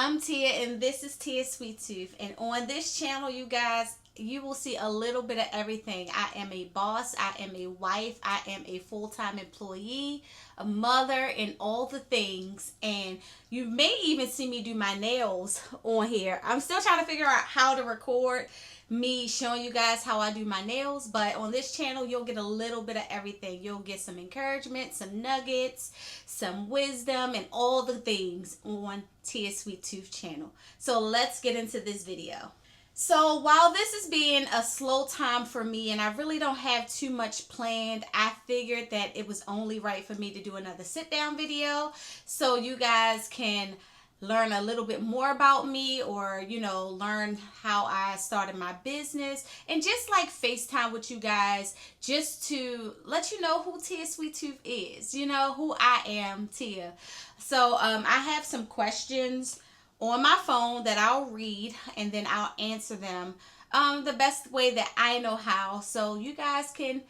I'm Tia and this is Tia Sweet Tooth. And on this channel, you guys, you will see a little bit of everything. I am a boss, I am a wife, I am a full-time employee, a mother, and all the things. And you may even see me do my nails on here. I'm still trying to figure out how to record me showing you guys how I do my nails, but on this channel you'll get a little bit of everything. You'll get some encouragement, some nuggets, some wisdom, and all the things on Tia Sweet Tooth channel. So let's get into this video. So while this is being a slow time for me and I really don't have too much planned, I figured that it was only right for me to do another sit down video so you guys can learn a little bit more about me, or learn how I started my business, and just like FaceTime with you guys just to let you know who Tia Sweet Tooth is, who I am, Tia. So I have some questions on my phone that I'll read and then I'll answer them the best way that I know how, so you guys can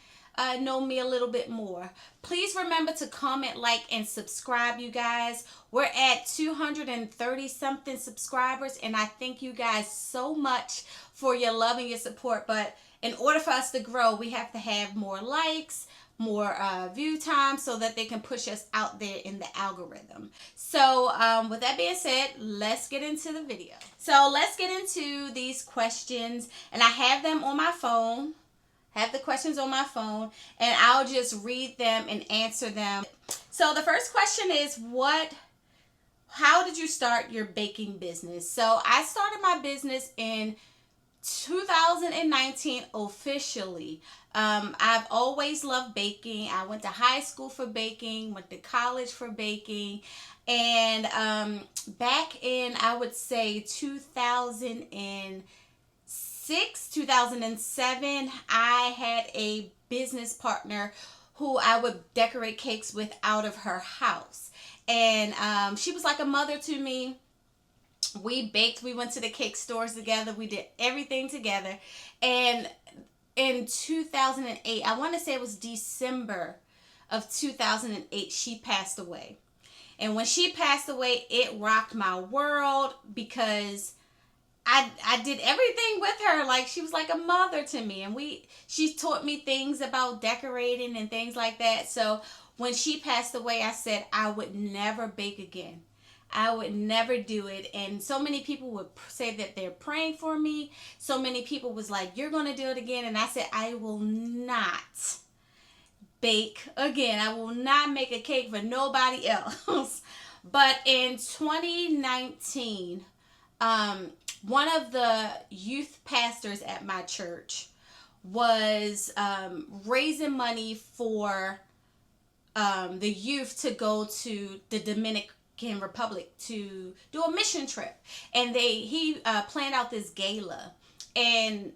know me a little bit more. Please remember to comment, like, and subscribe, you guys. We're at 230 something subscribers, and I thank you guys so much for your love and your support. But in order for us to grow, we have to have more likes, more view time, so that they can push us out there in the algorithm. So with that being said, let's get into the video. So let's get into these questions, and I have them on my phone. Have the questions on my phone, and I'll just read them and answer them. So the first question is, how did you start your baking business? So I started my business in 2019 officially. I've always loved baking. I went to high school for baking, went to college for baking, and back in, I would say, 2007, I had a business partner who I would decorate cakes with out of her house. And she was like a mother to me. We baked, we went to the cake stores together, we did everything together. And in 2008, I want to say it was December of 2008, she passed away. And when she passed away, it rocked my world because I did everything with her. Like, she was like a mother to me, and she taught me things about decorating and things like that. So when she passed away, I said I would never bake again. I would never do it. And so many people would say that they're praying for me. So many people was like, you're going to do it again. And I said, I will not bake again. I will not make a cake for nobody else. But in 2019, one of the youth pastors at my church was raising money for the youth to go to the Dominican Republic to do a mission trip. And he planned out this gala, and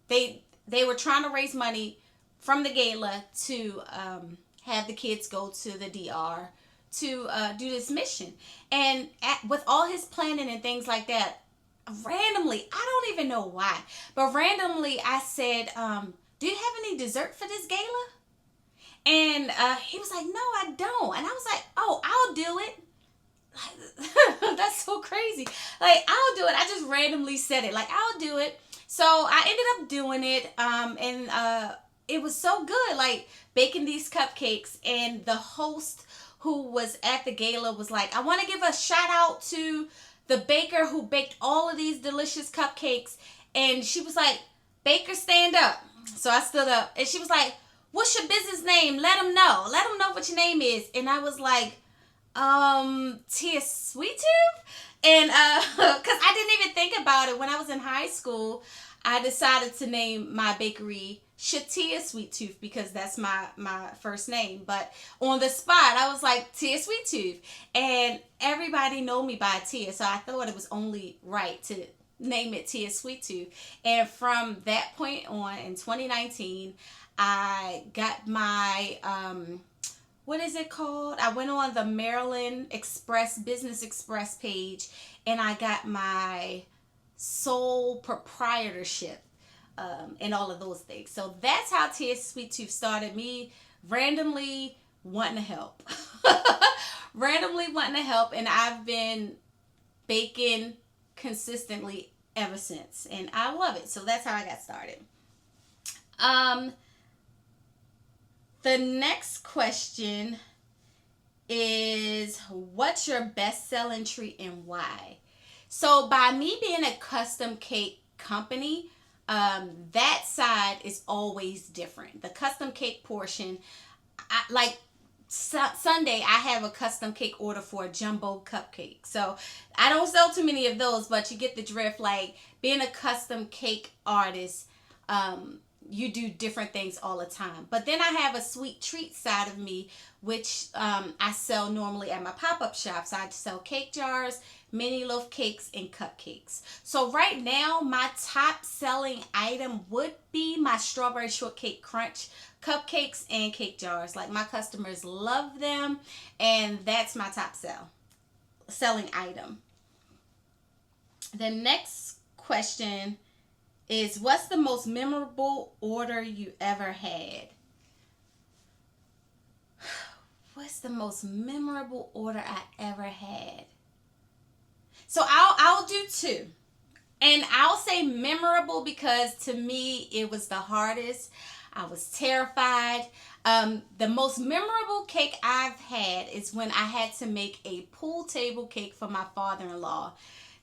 they were trying to raise money from the gala to have the kids go to the DR to do this mission. And with all his planning and things like that, randomly, I don't even know why, but randomly I said, do you have any dessert for this gala? And he was like, no, I don't. And I was like, oh, I'll do it. That's so crazy. Like, I'll do it. I just randomly said it, like, I'll do it. So I ended up doing it, and it was so good, like baking these cupcakes. And the host who was at the gala was like, I want to give a shout out to the baker who baked all of these delicious cupcakes. And she was like, baker, stand up. So I stood up, and she was like, what's your business name? Let them know what your name is. And I was like, Tia Sweet Tooth. And because I didn't even think about it. When I was in high school, I decided to name my bakery Tia Sweet Tooth because that's my first name. But on the spot, I was like, Tia Sweet Tooth. And everybody know me by Tia, so I thought it was only right to name it Tia Sweet Tooth. And from that point on, in 2019, I got my what is it called? I went on the Maryland Business Express page, and I got my sole proprietorship and all of those things. So that's how Tia Sweet Tooth started, me randomly wanting to help. And I've been baking consistently ever since, and I love it. So that's how I got started. Um, the next question is, what's your best selling treat and why? So by me being a custom cake company, that side is always different. The custom cake portion, like Sunday, I have a custom cake order for a jumbo cupcake. So I don't sell too many of those, but you get the drift. Like being a custom cake artist, you do different things all the time. But then I have a sweet treat side of me, which I sell normally at my pop-up shops. I sell cake jars, mini loaf cakes, and cupcakes. So right now, my top selling item would be my strawberry shortcake crunch cupcakes and cake jars. Like my customers love them, and that's my top selling item. The next question is, what's the most memorable order you ever had? What's the most memorable order I ever had? So I'll do two. And I'll say memorable because to me it was the hardest. I was terrified. The most memorable cake I've had is when I had to make a pool table cake for my father-in-law.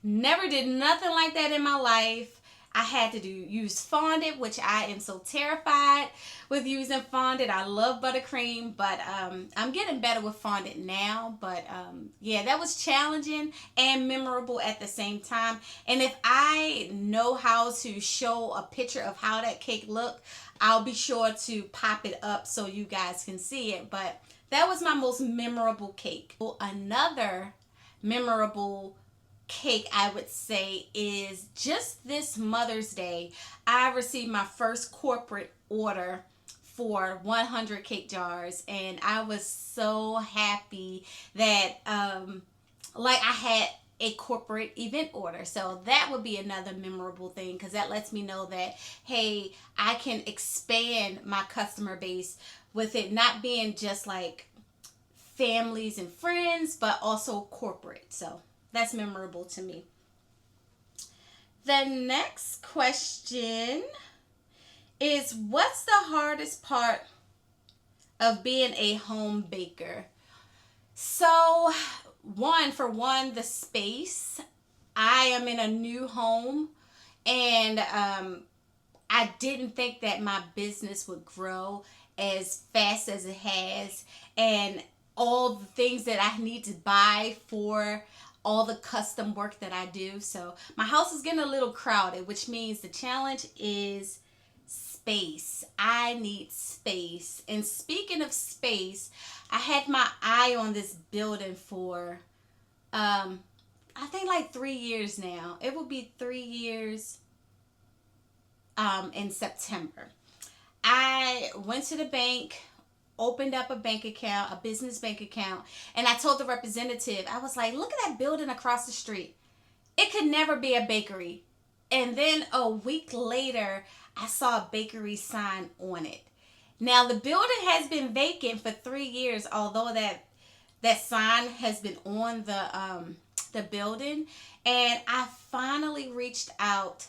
Never did nothing like that in my life. I had to use fondant, which I am so terrified with using fondant. I love buttercream, but I'm getting better with fondant now. But yeah, that was challenging and memorable at the same time. And if I know how to show a picture of how that cake looked, I'll be sure to pop it up so you guys can see it. But that was my most memorable cake. Another memorable cake I would say is just this Mother's Day, I received my first corporate order for 100 cake jars, and I was so happy that like I had a corporate event order. So that would be another memorable thing, because that lets me know that, hey, I can expand my customer base with it not being just like families and friends, but also corporate. So that's memorable to me. The next question is, what's the hardest part of being a home baker? So, for one, the space. I am in a new home, and I didn't think that my business would grow as fast as it has, and all the things that I need to buy for all the custom work that I do. So my house is getting a little crowded, which means the challenge is space. I need space. And speaking of space, I had my eye on this building for I think like 3 years now. It will be 3 years in September. I went to the bank, opened up a bank account, a business bank account, and I told the representative, I was like, look at that building across the street. It could never be a bakery. And then a week later, I saw a bakery sign on it. Now, the building has been vacant for 3 years, although that sign has been on the building. And I finally reached out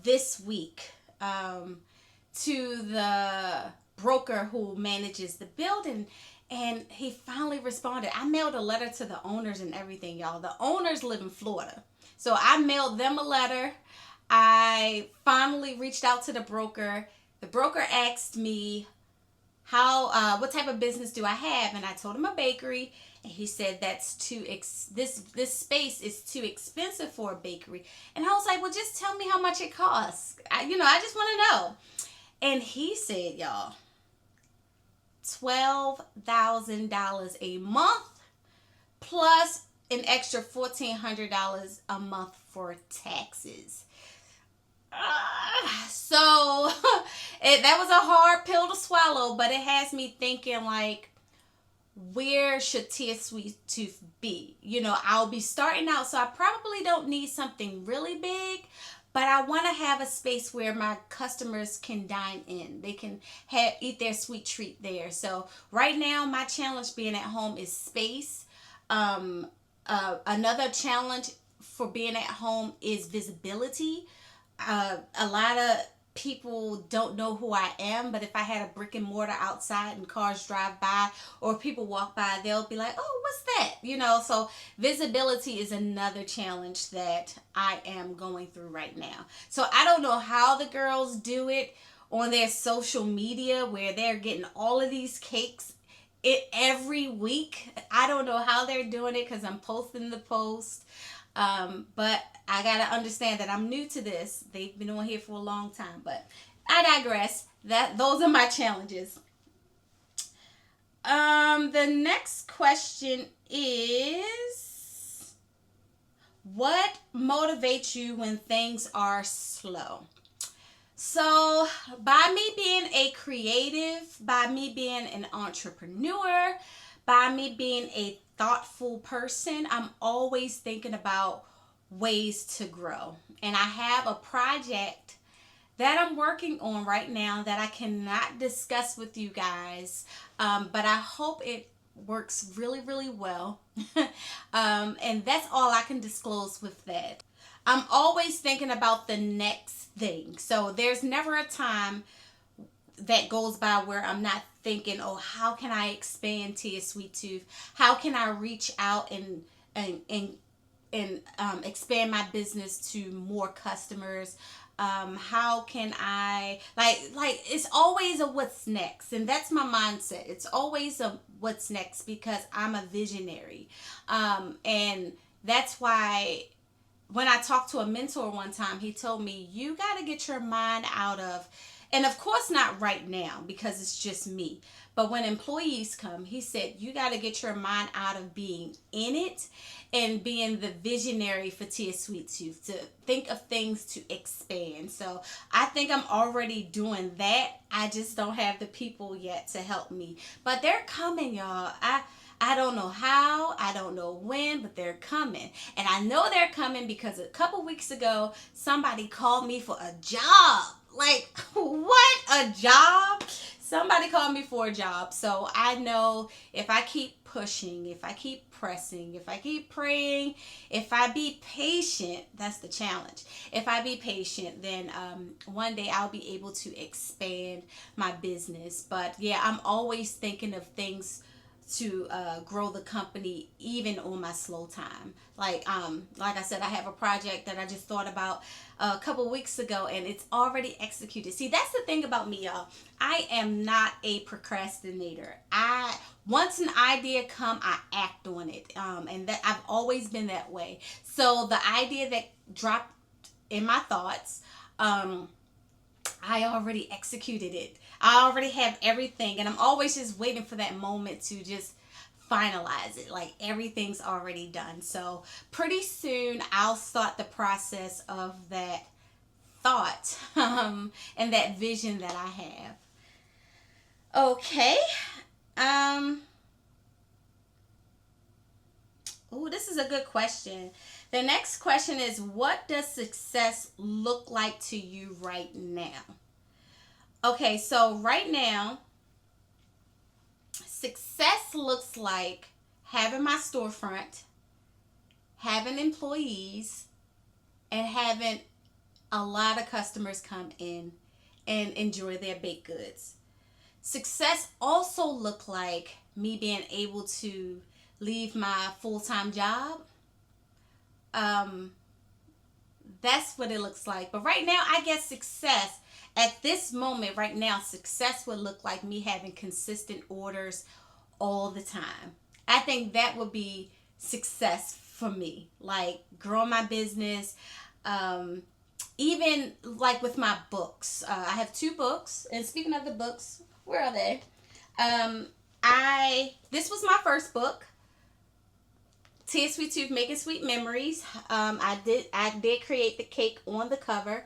this week to the broker who manages the building, and he finally responded. I mailed a letter to the owners and everything, y'all. The owners live in Florida, so I mailed them a letter. I finally reached out to the broker. The broker asked me what type of business do I have, and I told him a bakery, and he said that's this space is too expensive for a bakery. And I was like, well, just tell me how much it costs. I just want to know. And he said, y'all, $12,000 a month plus an extra $1,400 a month for taxes. So that was a hard pill to swallow, but it has me thinking, like, where should Tia Sweet Tooth be? I'll be starting out, so I probably don't need something really big, but I want to have a space where my customers can dine in. They can eat their sweet treat there. So right now, my challenge being at home is space, Another challenge for being at home is visibility. A lot of people don't know who I am, but if I had a brick and mortar outside and cars drive by or people walk by, they'll be like, oh, what's that? So visibility is another challenge that I am going through right now. So I don't know how the girls do it on their social media where they're getting all of these cakes every week. I don't know how they're doing it because I'm posting the post. But I gotta understand that I'm new to this. They've been on here for a long time, but I digress. Those are my challenges. The next question is, what motivates you when things are slow? So, by me being a creative, by me being an entrepreneur, by me being a thoughtful person, I'm always thinking about ways to grow. And I have a project that I'm working on right now that I cannot discuss with you guys, but I hope it works really, really well. And that's all I can disclose with that. I'm always thinking about the next thing. So there's never a time that goes by where I'm not thinking, oh, how can I expand Tia Sweet Tooth? How can I reach out and expand my business to more customers? How can I like it's always a what's next, and that's my mindset. It's always a what's next because I'm a visionary, and that's why when I talked to a mentor one time, he told me, you got to get your mind out of, and of course not right now because it's just me, but when employees come, he said, you got to get your mind out of being in it and being the visionary for Tia Sweet Tooth, to think of things to expand. So I think I'm already doing that. I just don't have the people yet to help me, but they're coming, y'all. I don't know how, I don't know when, but they're coming. And I know they're coming because a couple weeks ago, somebody called me for a job. Like, what? A job? Somebody called me for a job. So I know if I keep pushing, if I keep pressing, if I keep praying, if I be patient, that's the challenge. If I be patient, then one day I'll be able to expand my business. But yeah, I'm always thinking of things to grow the company even on my slow time. Like I said, I have a project that I just thought about a couple weeks ago and it's already executed. See, that's the thing about me, y'all. I am not a procrastinator. Once an idea come, I act on it. And that I've always been that way. So the idea that dropped in my thoughts, I already executed it. I already have everything, and I'm always just waiting for that moment to just finalize it. Like everything's already done. So pretty soon I'll start the process of that thought and that vision that I have. Okay. Oh, this is a good question. The next question is, what does success look like to you right now? Okay, so right now, success looks like having my storefront, having employees, and having a lot of customers come in and enjoy their baked goods. Success also look like me being able to leave my full-time job. That's what it looks like. But right now, I guess success at this moment right now, success would look like me having consistent orders all the time. I think that would be success for me. Like growing my business, even like with my books. I have 2 books, and speaking of the books, where are they? This was my first book, Tia Sweet Tooth Making Sweet Memories. I did create the cake on the cover.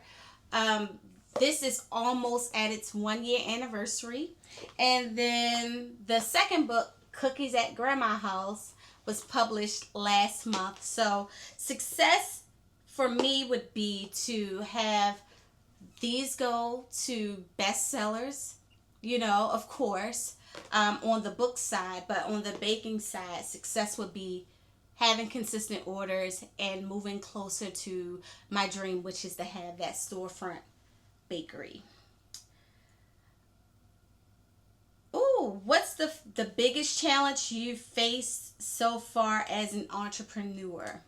This is almost at its 1-year anniversary. And then the second book, Cookies at Grandma's House, was published last month. So success for me would be to have these go to bestsellers, of course, on the book side. But on the baking side, success would be having consistent orders, and moving closer to my dream, which is to have that storefront bakery. Ooh, what's the biggest challenge you've faced so far as an entrepreneur?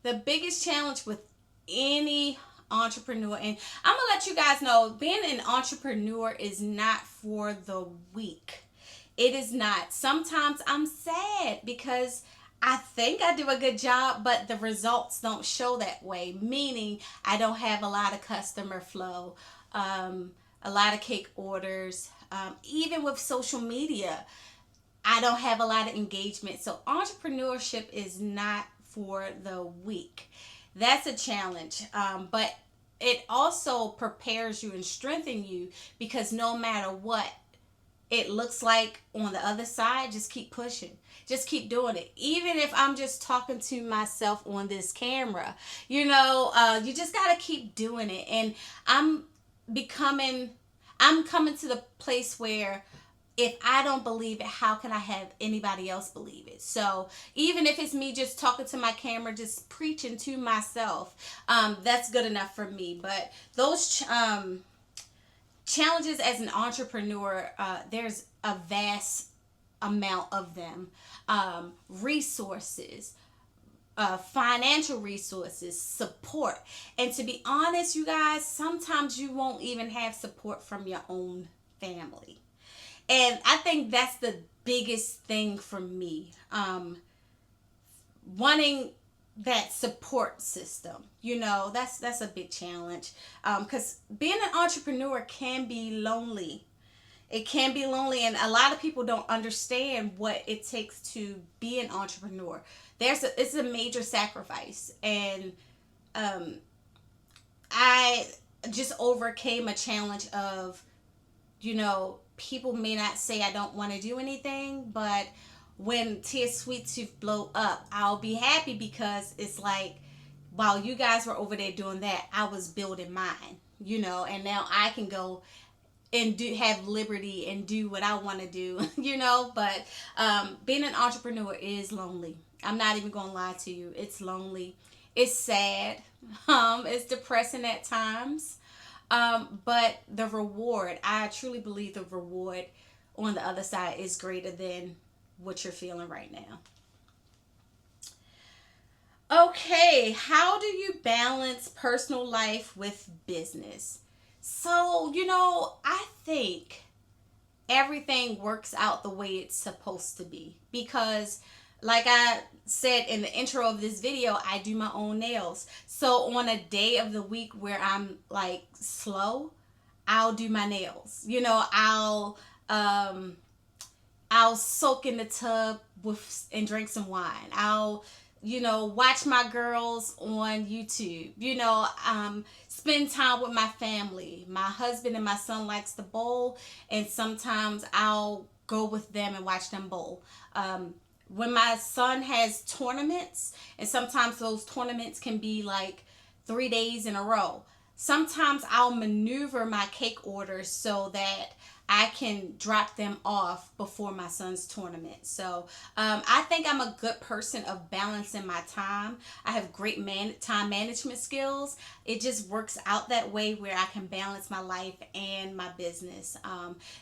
The biggest challenge with any entrepreneur, and I'm gonna let you guys know, being an entrepreneur is not for the weak. It is not. Sometimes I'm sad because I think I do a good job, but the results don't show that way. Meaning, I don't have a lot of customer flow, a lot of cake orders. Even with social media, I don't have a lot of engagement. So, entrepreneurship is not for the weak. That's a challenge. But it also prepares you and strengthens you, because no matter what it looks like on the other side, just keep pushing, just keep doing it. Even if I'm just talking to myself on this camera, you just got to keep doing it. And i'm becoming I'm coming to the place where, if I don't believe it, how can I have anybody else believe it? So even if it's me just talking to my camera, just preaching to myself, that's good enough for me. But those challenges as an entrepreneur, there's a vast amount of them. Resources, financial resources, support. And to be honest, you guys, sometimes you won't even have support from your own family. And I think that's the biggest thing for me. Wanting that support system, that's a big challenge. Because being an entrepreneur can be lonely. It can be lonely, and a lot of people don't understand what it takes to be an entrepreneur. It's a major sacrifice, and I just overcame a challenge of, people may not say I don't want to do anything, but when Tia Sweet Tooth blow up, I'll be happy, because it's like, while you guys were over there doing that, I was building mine, and now I can go and have liberty and do what I want to do, But being an entrepreneur is lonely. I'm not even gonna lie to you. It's lonely. It's sad. It's depressing at times. But the reward, I truly believe the reward on the other side is greater than what you're feeling right now. Okay, how do you balance personal life with business? So, I think everything works out the way it's supposed to be, because like I said in the intro of this video, I do my own nails. So on a day of the week where I'm like slow, I'll do my nails. I'll soak in the tub and drink some wine. I'll watch my girls on YouTube. Spend time with my family. My husband and my son likes to bowl, and sometimes I'll go with them and watch them bowl. When my son has tournaments, and sometimes those tournaments can be like 3 days in a row, sometimes I'll maneuver my cake orders so that I can drop them off before my son's tournament. So I think I'm a good person of balancing my time. I have great time management skills. It just works out that way where I can balance my life and my business.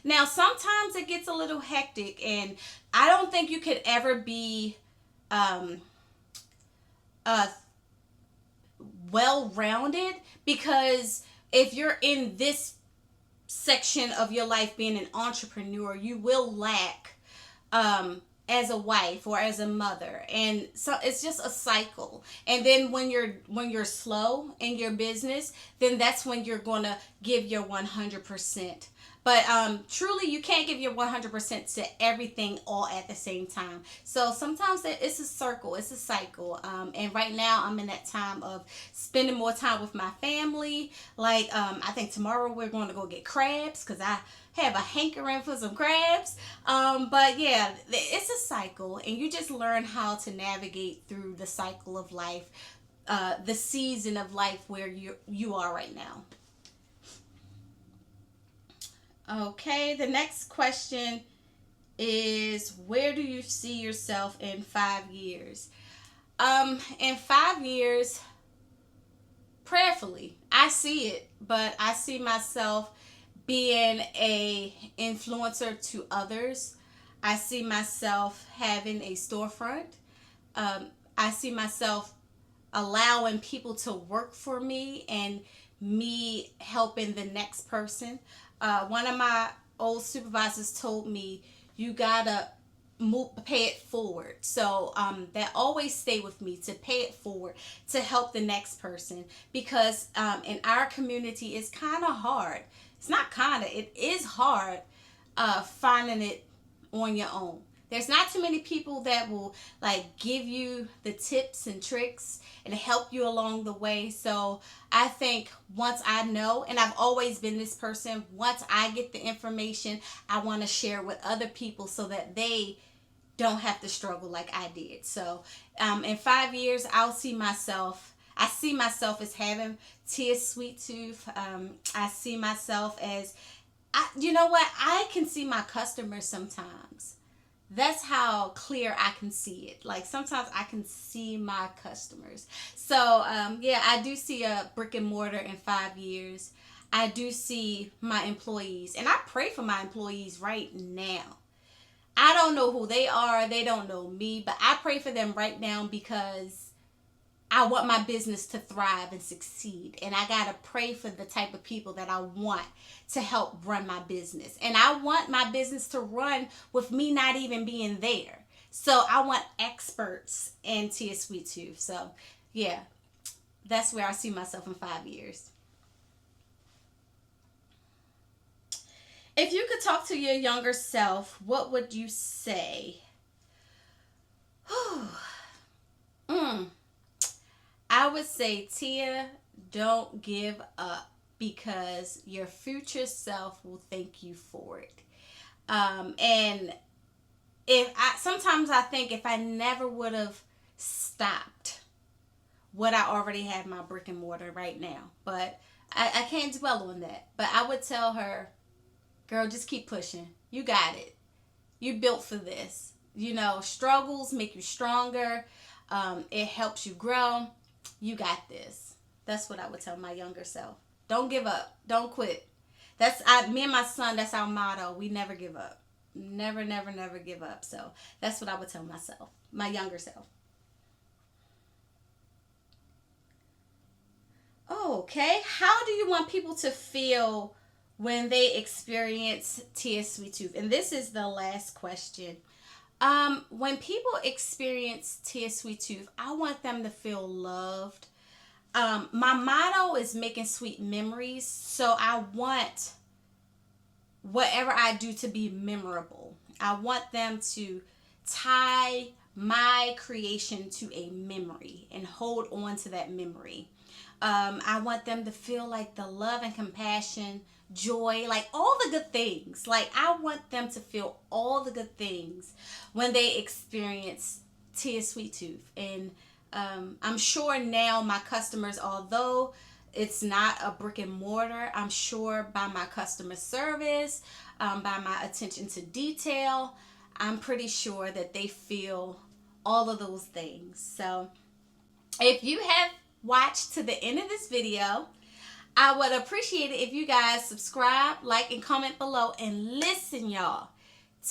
Now, sometimes it gets a little hectic, and I don't think you could ever be well-rounded, because if you're in this section of your life being an entrepreneur, you will lack as a wife or as a mother, and so it's just a cycle. And then when you're slow in your business, then that's when you're gonna give your 100%. But truly, you can't give your 100% to everything all at the same time. So sometimes it's a circle, it's a cycle. And right now, I'm in that time of spending more time with my family. Like, I think tomorrow we're going to go get crabs, because I have a hankering for some crabs. But yeah, it's a cycle, and you just learn how to navigate through the cycle of life, the season of life where you are right now. Okay, the next question is, where do you see yourself in 5 years? In 5 years, prayerfully, I see it, but I see myself being a influencer to others. I see myself having a storefront. Um, I see myself allowing people to work for me and me helping the next person. One of my old supervisors told me, you gotta pay it forward. So that always stay with me, to pay it forward, to help the next person, because in our community it's kind of hard. It's not kind of, it is hard finding it on your own. There's not too many people that will like give you the tips and tricks and help you along the way. So I think once I know, and I've always been this person, once I get the information, I want to share with other people so that they don't have to struggle like I did. So in 5 years, I see myself as having Tia's Sweet Tooth. I see myself as, you know what? I can see my customers sometimes. That's how clear I can see it. Like sometimes I can see my customers. So yeah, I do see a brick and mortar in 5 years. I do see my employees, and I pray for my employees right now. I don't know who they are. They don't know me, but I pray for them right now because I want my business to thrive and succeed. And I got to pray for the type of people that I want to help run my business. And I want my business to run with me not even being there. So I want experts in Tia Sweet Tooth. So yeah, that's where I see myself in 5 years. If you could talk to your younger self, what would you say? mm. I would say, Tia, don't give up, because your future self will thank you for it. And if I sometimes I think if I never would have stopped, would I already have my brick and mortar right now? But I can't dwell on that. But I would tell her, girl, just keep pushing. You got it. You built for this. You know, struggles make you stronger. It helps you grow. You got this. That's what I would tell my younger self. Don't give up. Don't quit. Me and my son, that's our motto. We never give up. Never, never, never give up. So that's what I would tell myself, my younger self. Okay. How do you want people to feel when they experience Tia Sweet Tooth? And this is the last question. When people experience Tia Sweet Tooth, I want them to feel loved. My motto is making sweet memories. So I want whatever I do to be memorable. I want them to tie my creation to a memory and hold on to that memory. I want them to feel like the love and compassion, joy, like all the good things. Like I want them to feel all the good things when they experience Tia Sweet Tooth. And I'm sure now my customers, although it's not a brick and mortar, I'm sure by my customer service, by my attention to detail, I'm pretty sure that they feel all of those things. So if you have watched to the end of this video, I would appreciate it if you guys subscribe, like, and comment below. And listen, y'all.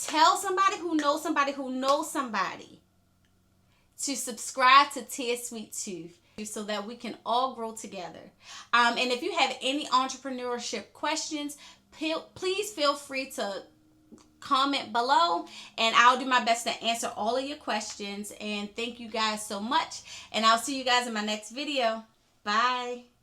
Tell somebody who knows somebody who knows somebody to subscribe to Tia Sweet Tooth so that we can all grow together. And if you have any entrepreneurship questions, please feel free to comment below, and I'll do my best to answer all of your questions. And thank you guys so much, and I'll see you guys in my next video. Bye.